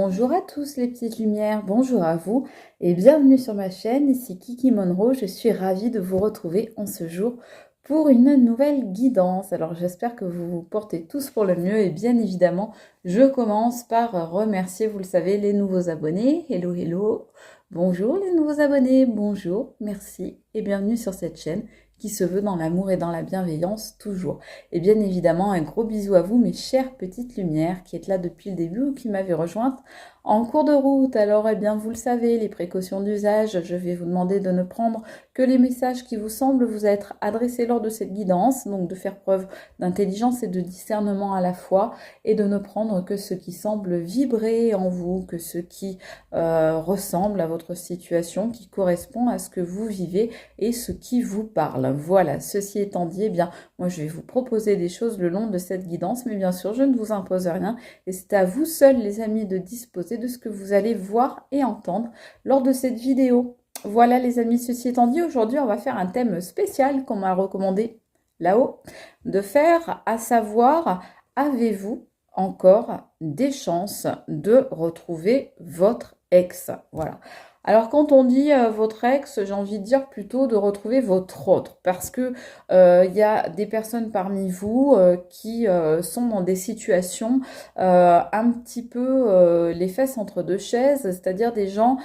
Bonjour à tous les petites lumières, bonjour à vous et bienvenue sur ma chaîne, ici Kiki Monroe, je suis ravie de vous retrouver en ce jour pour une nouvelle guidance. Alors j'espère que vous vous portez tous pour le mieux et bien évidemment je commence par remercier, vous le savez, les nouveaux abonnés. Hello, hello, bonjour les nouveaux abonnés, bonjour, merci et bienvenue sur cette chaîne qui se veut dans l'amour et dans la bienveillance toujours. Et bien évidemment, un gros bisou à vous, mes chères petites lumières, qui êtes là depuis le début ou qui m'avez rejointe en cours de route. Alors, eh bien, vous le savez, les précautions d'usage, je vais vous demander de ne prendre que les messages qui vous semblent vous être adressés lors de cette guidance, donc de faire preuve d'intelligence et de discernement à la fois, et de ne prendre que ce qui semble vibrer en vous, que ce qui ressemble à votre situation, qui correspond à ce que vous vivez et ce qui vous parle. Voilà, ceci étant dit, eh bien, moi je vais vous proposer des choses le long de cette guidance, mais bien sûr, je ne vous impose rien et c'est à vous seuls, les amis, de disposer de ce que vous allez voir et entendre lors de cette vidéo. Voilà, les amis, ceci étant dit, aujourd'hui, on va faire un thème spécial qu'on m'a recommandé là-haut de faire, à savoir, avez-vous encore des chances de retrouver votre ex? Voilà. Alors quand on dit votre ex, j'ai envie de dire plutôt de retrouver votre autre, parce que y a des personnes parmi vous qui sont dans des situations un petit peu les fesses entre deux chaises, c'est-à-dire des gens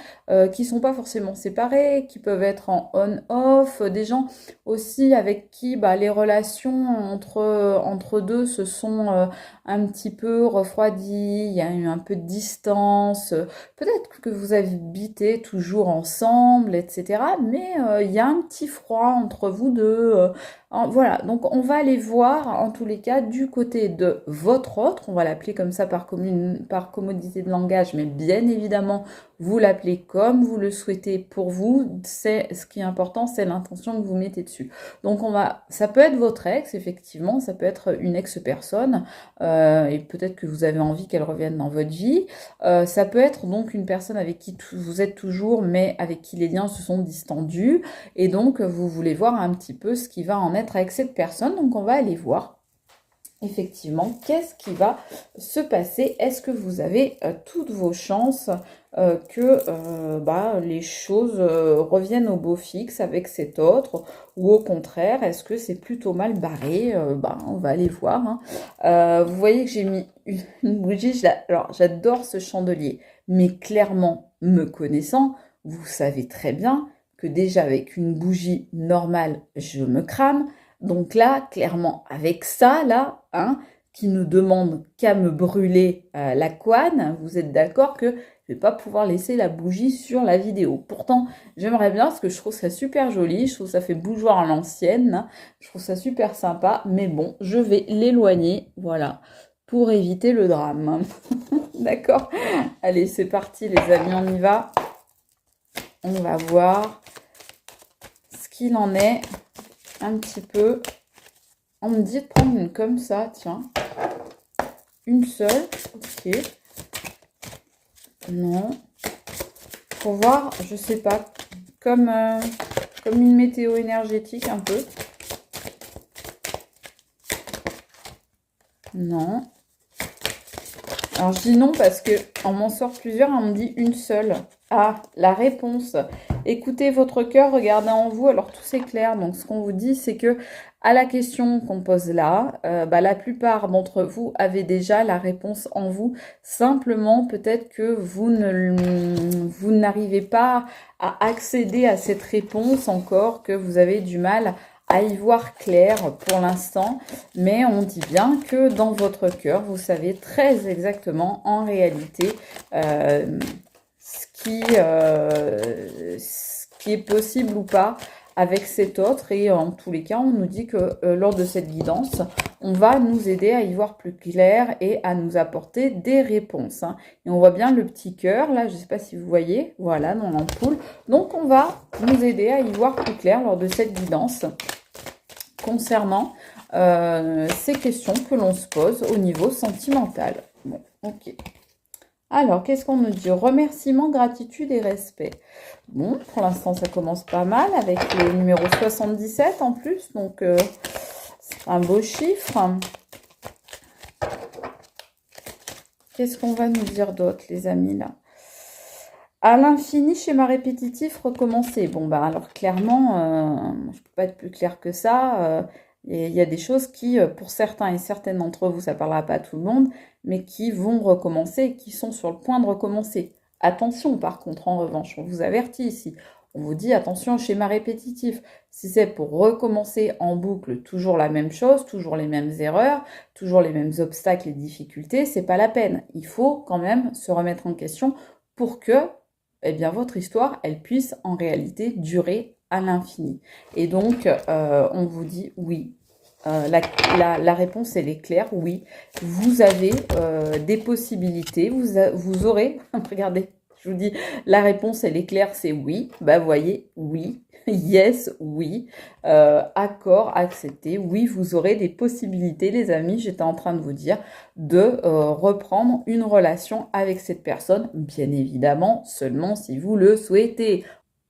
qui sont pas forcément séparés, qui peuvent être en on-off, des gens aussi avec qui les relations entre deux se sont un petit peu refroidies, il y a eu un peu de distance. Peut-être que vous habitez toujours ensemble, etc. Mais il y a un petit froid entre vous deux. Voilà, donc on va aller voir en tous les cas du côté de votre autre. On va l'appeler comme ça par commodité de langage, mais bien évidemment, vous l'appelez comme vous le souhaitez pour vous. C'est ce qui est important, c'est l'intention que vous mettez dessus. Donc ça peut être votre ex, effectivement, ça peut être une ex-personne, et peut-être que vous avez envie qu'elle revienne dans votre vie. Ça peut être donc une personne avec qui vous êtes toujours, mais avec qui les liens se sont distendus, et donc vous voulez voir un petit peu ce qui va en être avec cette personne. Donc on va aller voir effectivement qu'est-ce qui va se passer. Est-ce que vous avez toutes vos chances que les choses reviennent au beau fixe avec cet autre, ou au contraire, est-ce que c'est plutôt mal barré? On va aller voir, hein. Vous voyez que j'ai mis une bougie. Alors, j'adore ce chandelier, mais clairement, me connaissant, vous savez très bien que déjà avec une bougie normale, je me crame. Donc là, clairement, avec ça, là, hein, qui ne demande qu'à me brûler la couenne, vous êtes d'accord que je vais pas pouvoir laisser la bougie sur la vidéo. Pourtant, j'aimerais bien parce que je trouve ça super joli, je trouve ça fait bougeoir à l'ancienne, hein, je trouve ça super sympa, mais bon, je vais l'éloigner, voilà, pour éviter le drame. D'accord? Allez, c'est parti les amis, on y va. On va voir ce qu'il en est un petit peu. On me dit de prendre une comme ça, tiens. Une seule, ok. Non. Pour voir, je sais pas, comme une météo énergétique un peu. Non. Alors je dis non parce que on m'en sort plusieurs, on me dit une seule. Ah, la réponse. Écoutez votre cœur, regardez en vous, alors tout s'éclaire. Donc ce qu'on vous dit, c'est que à la question qu'on pose là, la plupart d'entre vous avez déjà la réponse en vous. Simplement, peut-être que vous n'arrivez pas à accéder à cette réponse encore, que vous avez du mal à y voir clair pour l'instant, mais on dit bien que dans votre cœur, vous savez très exactement en réalité ce qui est possible ou pas avec cet autre. Et en tous les cas, on nous dit que lors de cette guidance, on va nous aider à y voir plus clair et à nous apporter des réponses, hein. Et on voit bien le petit cœur, là, je ne sais pas si vous voyez, voilà, dans l'ampoule. Donc, on va nous aider à y voir plus clair lors de cette guidance concernant ces questions que l'on se pose au niveau sentimental. Bon, ok. Alors, qu'est-ce qu'on nous dit? Remerciements, gratitude et respect. Bon, pour l'instant, ça commence pas mal avec le numéro 77 en plus. Donc, c'est un beau chiffre. Qu'est-ce qu'on va nous dire d'autre, les amis, là? À l'infini, schéma répétitif, recommencer. Bon, bah alors clairement, je peux pas être plus clair que ça. Il y a des choses qui, pour certains et certaines d'entre vous, ça parlera pas à tout le monde, mais qui vont recommencer, qui sont sur le point de recommencer. Attention, par contre, en revanche, on vous avertit ici. On vous dit attention au schéma répétitif. Si c'est pour recommencer en boucle toujours la même chose, toujours les mêmes erreurs, toujours les mêmes obstacles et difficultés, c'est pas la peine. Il faut quand même se remettre en question pour que eh bien, votre histoire, elle puisse en réalité durer à l'infini. Et donc, on vous dit oui. La réponse, elle est claire, oui. Vous avez des possibilités, vous aurez, regardez, je vous dis, la réponse, elle est claire, c'est oui. Bah, voyez, oui. Yes, oui. Accord, accepté. Oui, vous aurez des possibilités, les amis. J'étais en train de vous dire de reprendre une relation avec cette personne, bien évidemment, seulement si vous le souhaitez.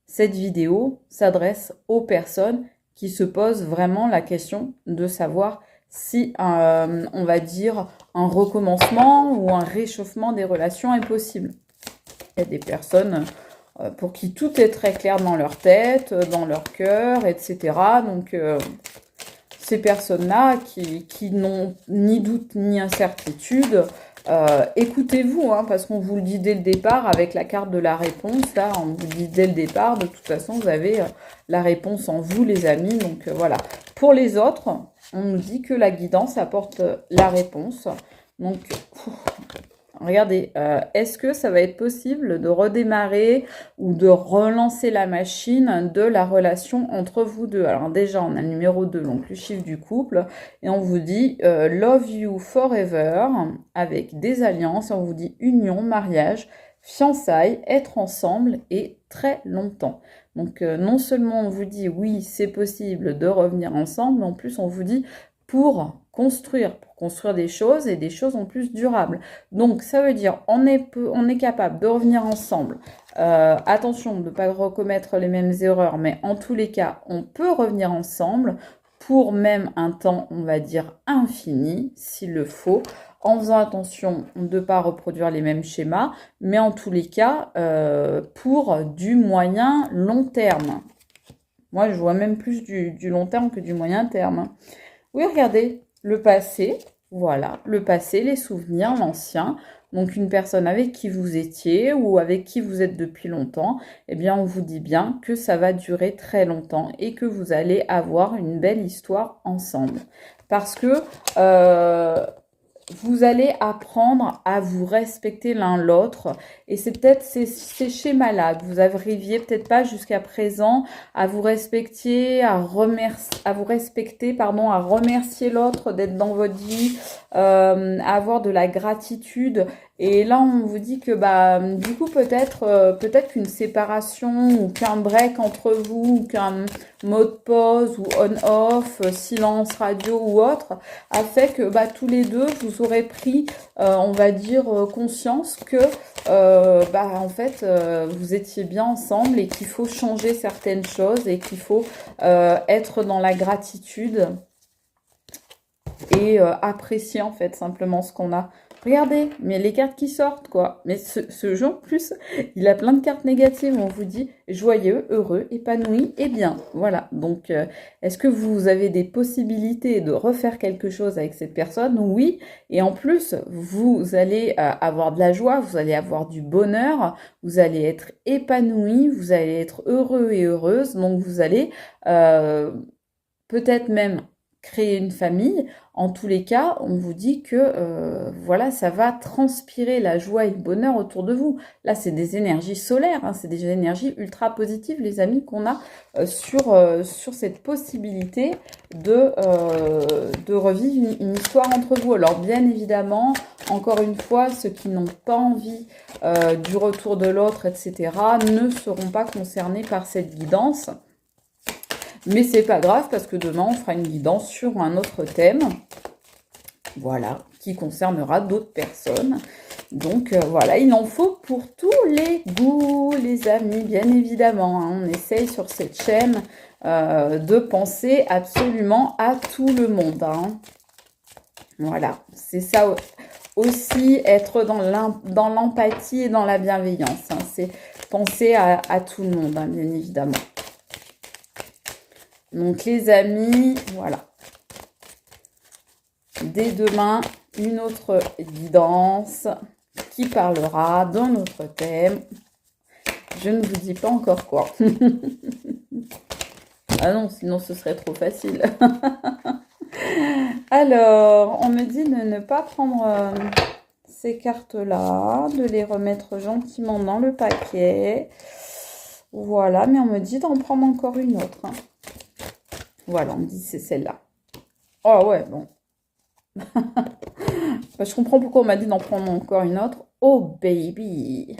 Cette vidéo s'adresse aux personnes qui se posent vraiment la question de savoir si, on va dire, un recommencement ou un réchauffement des relations est possible. Il y a des personnes pour qui tout est très clair dans leur tête, dans leur cœur, etc. Donc, ces personnes-là qui n'ont ni doute ni incertitude, écoutez-vous, hein, parce qu'on vous le dit dès le départ avec la carte de la réponse. Là, on vous dit dès le départ, de toute façon, vous avez la réponse en vous, les amis. Donc, voilà. Pour les autres, on nous dit que la guidance apporte la réponse. Donc, regardez, est-ce que ça va être possible de redémarrer ou de relancer la machine de la relation entre vous deux? Alors déjà, on a le numéro 2, donc le chiffre du couple, et on vous dit Love you forever, avec des alliances, on vous dit union, mariage, fiançailles, être ensemble et très longtemps. Donc non seulement on vous dit oui, c'est possible de revenir ensemble, mais en plus on vous dit pour construire des choses et des choses en plus durables. Donc ça veut dire on est capable de revenir ensemble. Attention de ne pas recommettre les mêmes erreurs, mais en tous les cas, on peut revenir ensemble pour même un temps, on va dire, infini, s'il le faut, en faisant attention de ne pas reproduire les mêmes schémas, mais en tous les cas, pour du moyen long terme. Moi, je vois même plus du long terme que du moyen terme. Oui, regardez, le passé, voilà, le passé, les souvenirs, l'ancien. Donc, une personne avec qui vous étiez ou avec qui vous êtes depuis longtemps, eh bien, on vous dit bien que ça va durer très longtemps et que vous allez avoir une belle histoire ensemble. Parce que vous allez apprendre à vous respecter l'un l'autre. Et c'est peut-être ces schémas-là que vous arriviez peut-être pas jusqu'à présent à vous respecter, à vous respecter, pardon, à remercier l'autre d'être dans votre vie, à avoir de la gratitude. Et là, on vous dit que bah du coup peut-être qu'une séparation ou qu'un break entre vous, ou qu'un mode pause ou on-off, silence radio ou autre, a fait que bah tous les deux vous aurez pris, on va dire, conscience que bah en fait vous étiez bien ensemble et qu'il faut changer certaines choses et qu'il faut être dans la gratitude et apprécier en fait simplement ce qu'on a. Regardez, mais les cartes qui sortent, quoi. Mais ce jeu, en plus, il a plein de cartes négatives. On vous dit joyeux, heureux, épanoui et bien. Voilà. Donc, est-ce que vous avez des possibilités de refaire quelque chose avec cette personne? Oui. Et en plus, vous allez avoir de la joie, vous allez avoir du bonheur, vous allez être épanoui, vous allez être heureux et heureuse. Donc, vous allez peut-être même créer une famille. En tous les cas, on vous dit que voilà, ça va transpirer la joie et le bonheur autour de vous. Là, c'est des énergies solaires, hein, c'est des énergies ultra positives, les amis, qu'on a sur cette possibilité de revivre une histoire entre vous. Alors, bien évidemment, encore une fois, ceux qui n'ont pas envie du retour de l'autre, etc., ne seront pas concernés par cette guidance. Mais c'est pas grave parce que demain, on fera une guidance sur un autre thème. Voilà, qui concernera d'autres personnes. Donc voilà, il en faut pour tous les goûts, les amis, bien évidemment. Hein. On essaye sur cette chaîne de penser absolument à tout le monde. Hein. Voilà, c'est ça aussi être dans l'empathie et dans la bienveillance, hein. C'est penser à tout le monde, hein, bien évidemment. Donc les amis, voilà. Dès demain, une autre guidance qui parlera d'un autre thème. Je ne vous dis pas encore quoi. Ah non, sinon ce serait trop facile. Alors, on me dit de ne pas prendre ces cartes-là, de les remettre gentiment dans le paquet. Voilà, mais on me dit d'en prendre encore une autre, hein. Voilà, on me dit c'est celle-là. Oh ouais, bon. Je comprends pourquoi on m'a dit d'en prendre encore une autre. Oh baby.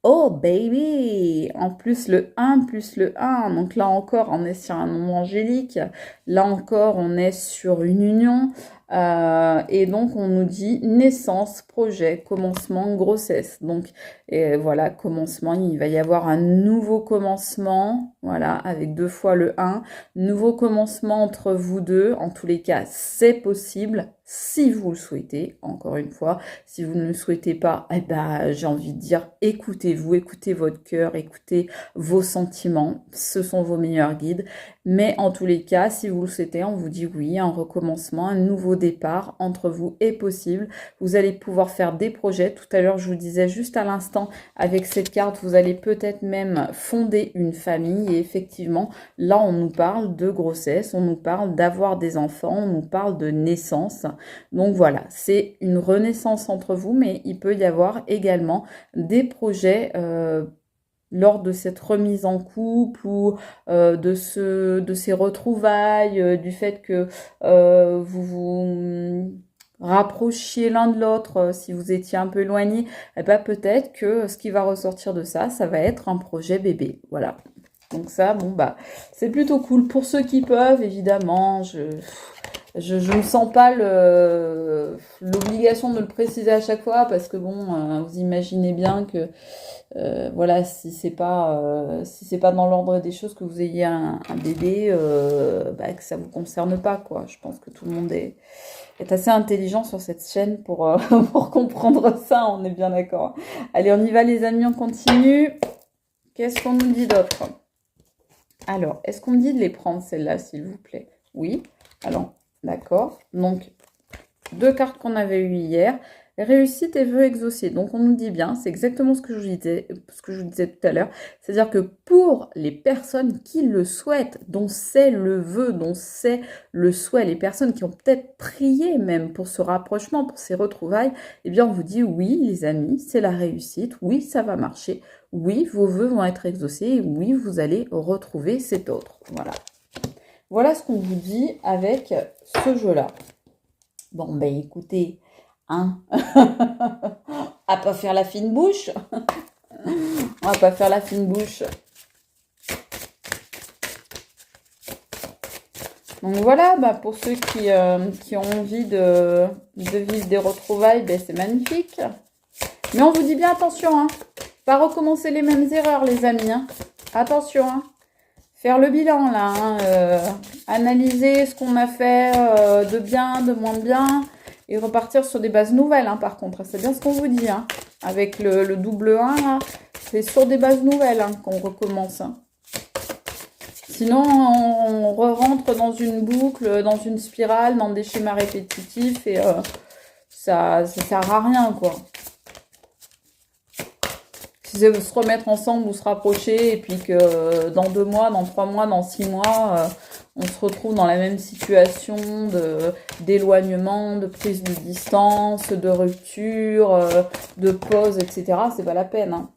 Oh baby. En plus le 1 plus le 1. Donc là encore, on est sur un nombre angélique. Là encore, on est sur une union. Et donc, on nous dit naissance, projet, commencement, grossesse. Donc, voilà, commencement, il va y avoir un nouveau commencement, voilà, avec 2 fois le 1. Nouveau commencement entre vous deux. En tous les cas, c'est possible si vous le souhaitez, encore une fois. Si vous ne le souhaitez pas, eh ben, j'ai envie de dire, écoutez-vous, écoutez votre cœur, écoutez vos sentiments. Ce sont vos meilleurs guides. Mais en tous les cas, si vous le souhaitez, on vous dit oui, un recommencement, un nouveau départ entre vous est possible. Vous allez pouvoir faire des projets. Tout à l'heure, je vous disais juste à l'instant, avec cette carte, vous allez peut-être même fonder une famille. Et effectivement, là, on nous parle de grossesse, on nous parle d'avoir des enfants, on nous parle de naissance. Donc voilà, c'est une renaissance entre vous, mais il peut y avoir également des projets lors de cette remise en couple ou de ces retrouvailles, du fait que vous vous rapprochiez l'un de l'autre, si vous étiez un peu éloigné, eh ben peut-être que ce qui va ressortir de ça, ça va être un projet bébé. Voilà. Donc ça, bon bah, c'est plutôt cool pour ceux qui peuvent, évidemment. Je ne sens pas l'obligation de le préciser à chaque fois parce que bon, vous imaginez bien que voilà, si c'est pas dans l'ordre des choses que vous ayez un bébé, bah, que ça vous concerne pas, quoi. Je pense que tout le monde est assez intelligent sur cette chaîne pour pour comprendre ça. On est bien d'accord. Allez, on y va, les amis, on continue. Qu'est-ce qu'on nous dit d'autre? Alors, est-ce qu'on me dit de les prendre, celles-là, s'il vous plaît? Oui. Alors, d'accord. Donc, 2 cartes qu'on avait eues hier. Réussite et vœux exaucés. Donc, on nous dit bien, c'est exactement ce que je vous disais tout à l'heure. C'est-à-dire que pour les personnes qui le souhaitent, dont c'est le vœu, dont c'est le souhait, les personnes qui ont peut-être prié même pour ce rapprochement, pour ces retrouvailles, eh bien, on vous dit oui, les amis, c'est la réussite. Oui, ça va marcher. Oui, vos vœux vont être exaucés. Et oui, vous allez retrouver cet autre. Voilà. Voilà ce qu'on vous dit avec ce jeu-là. Bon, ben écoutez, hein, à pas faire la fine bouche. On va pas faire la fine bouche. Donc voilà, bah pour ceux qui ont envie de vivre des retrouvailles, ben c'est magnifique. Mais on vous dit bien attention, hein. Pas recommencer les mêmes erreurs, les amis, hein. Attention, hein. Faire le bilan, là, hein, analyser ce qu'on a fait de bien, de moins bien, et repartir sur des bases nouvelles, hein, par contre. C'est bien ce qu'on vous dit, hein. Avec le double 1, là, c'est sur des bases nouvelles, hein, qu'on recommence, hein. Sinon, on re-rentre dans une boucle, dans une spirale, dans des schémas répétitifs, et ça sert à rien, quoi. Si c'est se remettre ensemble ou se rapprocher, et puis que dans 2 mois, dans 3 mois, dans 6 mois, on se retrouve dans la même situation d'éloignement, de prise de distance, de rupture, de pause, etc. C'est pas la peine, hein.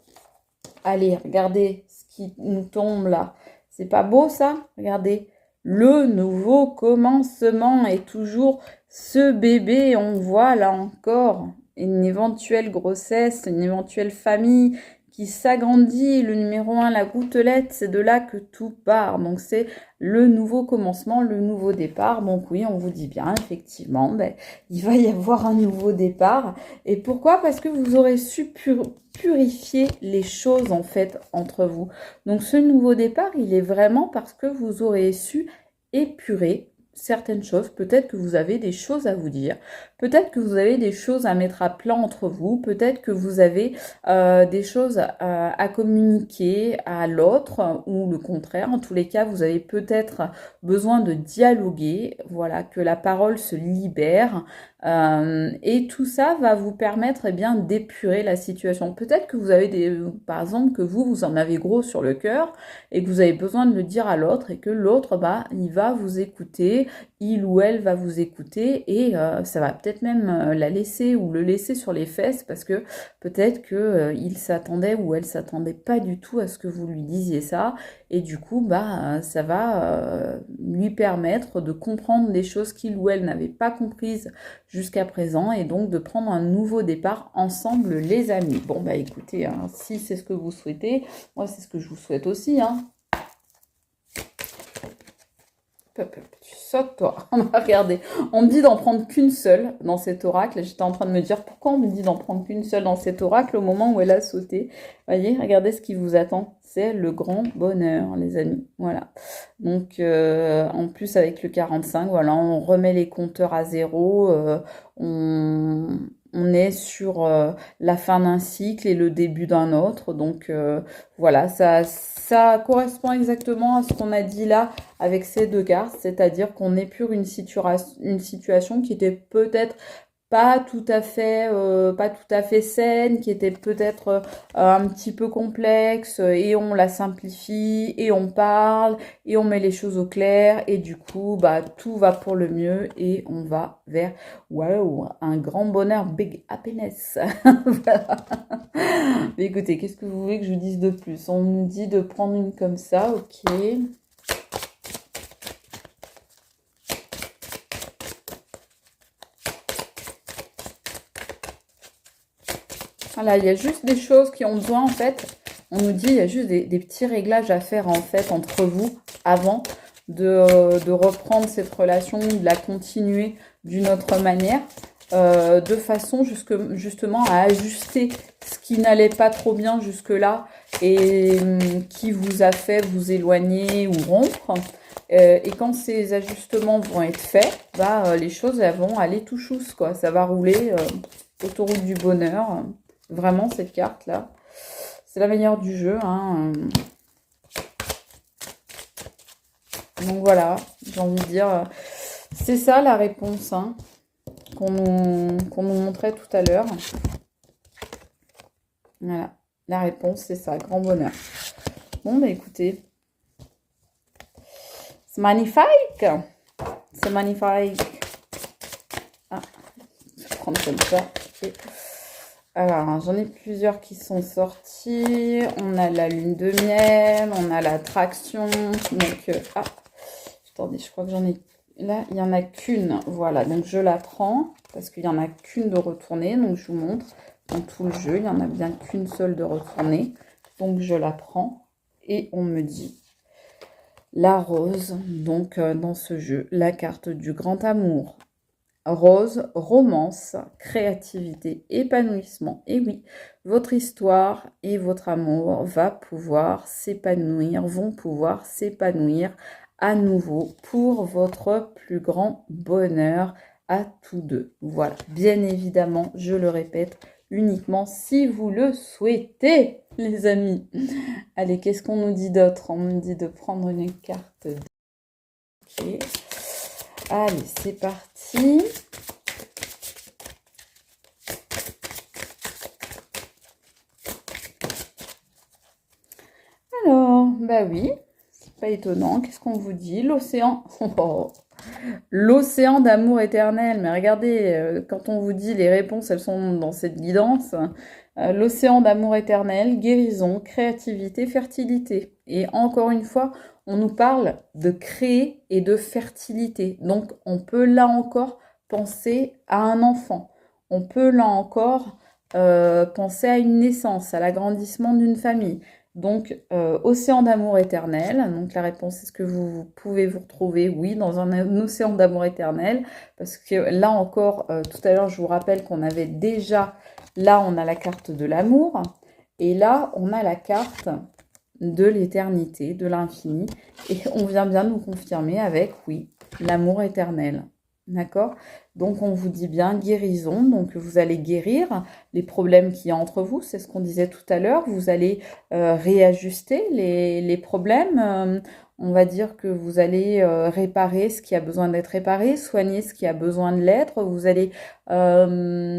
Allez, regardez ce qui nous tombe là. C'est pas beau ça? Regardez. Le nouveau commencement est toujours ce bébé. On voit là encore une éventuelle grossesse, une éventuelle famille qui s'agrandit. Le numéro 1, la gouttelette, c'est de là que tout part. Donc, c'est le nouveau commencement, le nouveau départ. Donc, oui, on vous dit bien, effectivement, ben, il va y avoir un nouveau départ. Et pourquoi? Parce que vous aurez su purifier les choses, en fait, entre vous. Donc, ce nouveau départ, il est vraiment parce que vous aurez su épurer, certaines choses, peut-être que vous avez des choses à vous dire, peut-être que vous avez des choses à mettre à plat entre vous, peut-être que vous avez des choses à communiquer à l'autre ou le contraire. En tous les cas, vous avez peut-être besoin de dialoguer, voilà, que la parole se libère. Et tout ça va vous permettre eh bien d'épurer la situation. Peut-être que vous avez par exemple, que vous en avez gros sur le cœur et que vous avez besoin de le dire à l'autre et que l'autre, bah, il va vous écouter, il ou elle va vous écouter et ça va peut-être même la laisser ou le laisser sur les fesses parce que peut-être que il s'attendait ou elle s'attendait pas du tout à ce que vous lui disiez ça et du coup, bah, ça va lui permettre de comprendre des choses qu'il ou elle n'avait pas comprises jusqu'à présent et donc de prendre un nouveau départ ensemble les amis. Bon bah écoutez, hein, si c'est ce que vous souhaitez, moi c'est ce que je vous souhaite aussi. Hein. Tu sautes toi. Regardez, on me dit d'en prendre qu'une seule dans cet oracle. J'étais en train de me dire pourquoi on me dit d'en prendre qu'une seule dans cet oracle au moment où elle a sauté. Voyez, regardez ce qui vous attend. C'est le grand bonheur, les amis. Voilà. Donc, en plus, avec le 45, voilà, on remet les compteurs à zéro. On est sur la fin d'un cycle et le début d'un autre. Donc, voilà, ça correspond exactement à ce qu'on a dit là avec ces deux cartes. C'est-à-dire qu'on épure une situation qui était peut-être pas tout à fait saine, qui était peut-être un petit peu complexe, et on la simplifie, et on parle, et on met les choses au clair, et du coup, bah, tout va pour le mieux, et on va vers, waouh, un grand bonheur, big happiness. Voilà. Mais écoutez, qu'est-ce que vous voulez que je vous dise de plus? On nous dit de prendre une comme ça, ok. Voilà, il y a juste des choses qui ont besoin, en fait, on nous dit, il y a juste des petits réglages à faire, en fait, entre vous, avant de reprendre cette relation, de la continuer d'une autre manière, de façon justement à ajuster ce qui n'allait pas trop bien jusque-là et qui vous a fait vous éloigner ou rompre. Et quand ces ajustements vont être faits, bah, les choses elles vont aller tout chousse, quoi. Ça va rouler autoroute du bonheur. Vraiment, cette carte-là, c'est la meilleure du jeu. Hein. Donc voilà, j'ai envie de dire, c'est ça la réponse hein, qu'on nous montrait tout à l'heure. Voilà, la réponse, c'est ça, grand bonheur. Bon, bah écoutez, c'est magnifique. C'est magnifique. Ah, je vais prendre comme ça. Okay. Alors, j'en ai plusieurs qui sont sortis. On a la lune de miel, on a l'attraction. Donc, attendez, je crois que j'en ai... Là, il n'y en a qu'une. Voilà, donc je la prends parce qu'il n'y en a qu'une de retournée. Donc, je vous montre dans tout le jeu, il n'y en a bien qu'une seule de retournée. Donc, je la prends et on me dit la rose. Donc, dans ce jeu, la carte du grand amour. Rose, romance, créativité, épanouissement. Et oui, votre histoire et votre amour vont pouvoir s'épanouir à nouveau pour votre plus grand bonheur à tous deux. Voilà, bien évidemment, je le répète, uniquement si vous le souhaitez, les amis. Allez, qu'est-ce qu'on nous dit d'autre? On nous dit de prendre une carte. Ok. Allez, c'est parti. Alors, bah oui, c'est pas étonnant. Qu'est-ce qu'on vous dit? L'océan. Oh, l'océan d'amour éternel. Mais regardez, quand on vous dit les réponses, elles sont dans cette guidance. L'océan d'amour éternel, guérison, créativité, fertilité. Et encore une fois, on nous parle de créer et de fertilité. Donc, on peut là encore penser à un enfant. On peut là encore penser à une naissance, à l'agrandissement d'une famille. Donc, océan d'amour éternel. Donc, la réponse, est-ce que vous pouvez vous retrouver? Oui, dans un océan d'amour éternel. Parce que là encore, tout à l'heure, je vous rappelle qu'on avait déjà... Là, on a la carte de l'amour. Et là, on a la carte de l'éternité, de l'infini. Et on vient bien nous confirmer avec, oui, l'amour éternel. D'accord? Donc, on vous dit bien guérison. Donc, vous allez guérir les problèmes qu'il y a entre vous. C'est ce qu'on disait tout à l'heure. Vous allez réajuster les problèmes. On va dire que vous allez réparer ce qui a besoin d'être réparé, soigner ce qui a besoin de l'être. Vous allez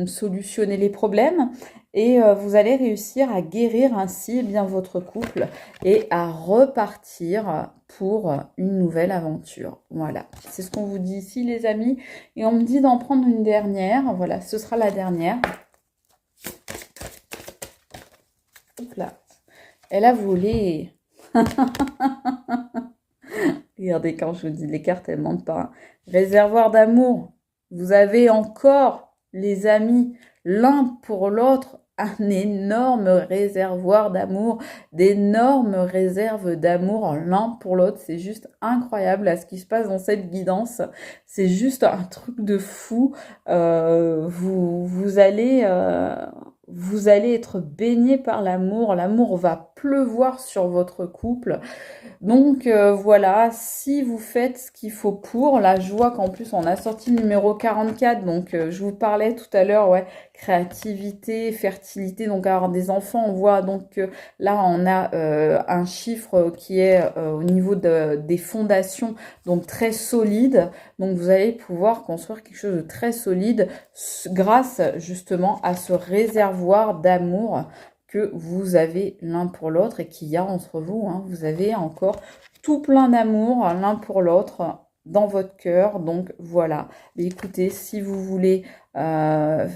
solutionner les problèmes et vous allez réussir à guérir ainsi eh bien votre couple et à repartir pour une nouvelle aventure. Voilà, c'est ce qu'on vous dit ici les amis. Et on me dit d'en prendre une dernière. Voilà, ce sera la dernière. Hop là. Elle a volé. Regardez, quand je vous dis les cartes, elles mentent pas. Réservoir d'amour. Vous avez encore, les amis, l'un pour l'autre, un énorme réservoir d'amour, d'énormes réserves d'amour l'un pour l'autre. C'est juste incroyable à ce qui se passe dans cette guidance. C'est juste un truc de fou. Vous allez être baigné par l'amour. L'amour va pleuvoir sur votre couple. Donc voilà, si vous faites ce qu'il faut pour, là je vois qu'en plus on a sorti le numéro 44, donc je vous parlais tout à l'heure, ouais, créativité, fertilité, donc avoir des enfants, on voit donc que là on a un chiffre qui est au niveau des fondations, donc très solide, donc vous allez pouvoir construire quelque chose de très solide grâce justement à ce réservoir d'amour que vous avez l'un pour l'autre et qu'il y a entre vous. Hein. Vous avez encore tout plein d'amour l'un pour l'autre dans votre cœur. Donc voilà. Mais écoutez, si vous voulez faire,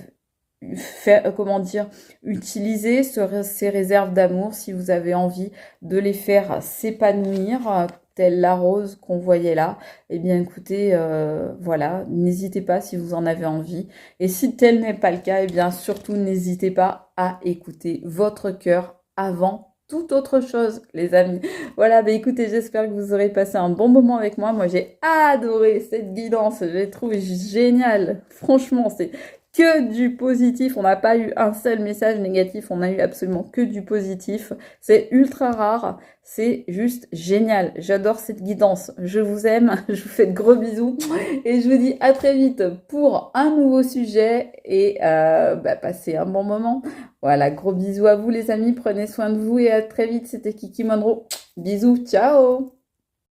comment dire, utiliser ces réserves d'amour, si vous avez envie de les faire s'épanouir, telle la rose qu'on voyait là, eh bien écoutez, voilà, n'hésitez pas si vous en avez envie. Et si tel n'est pas le cas, eh bien surtout n'hésitez pas à écouter votre cœur avant toute autre chose, les amis. Voilà, bah écoutez, j'espère que vous aurez passé un bon moment avec moi. Moi, j'ai adoré cette guidance, j'ai trouvé génial. Franchement, c'est que du positif. On n'a pas eu un seul message négatif, on a eu absolument que du positif. C'est ultra rare, c'est juste génial. J'adore cette guidance. Je vous aime, je vous fais de gros bisous et je vous dis à très vite pour un nouveau sujet et passez un bon moment. Voilà, gros bisous à vous les amis, prenez soin de vous et à très vite. C'était Kiki Monroe. Bisous, ciao!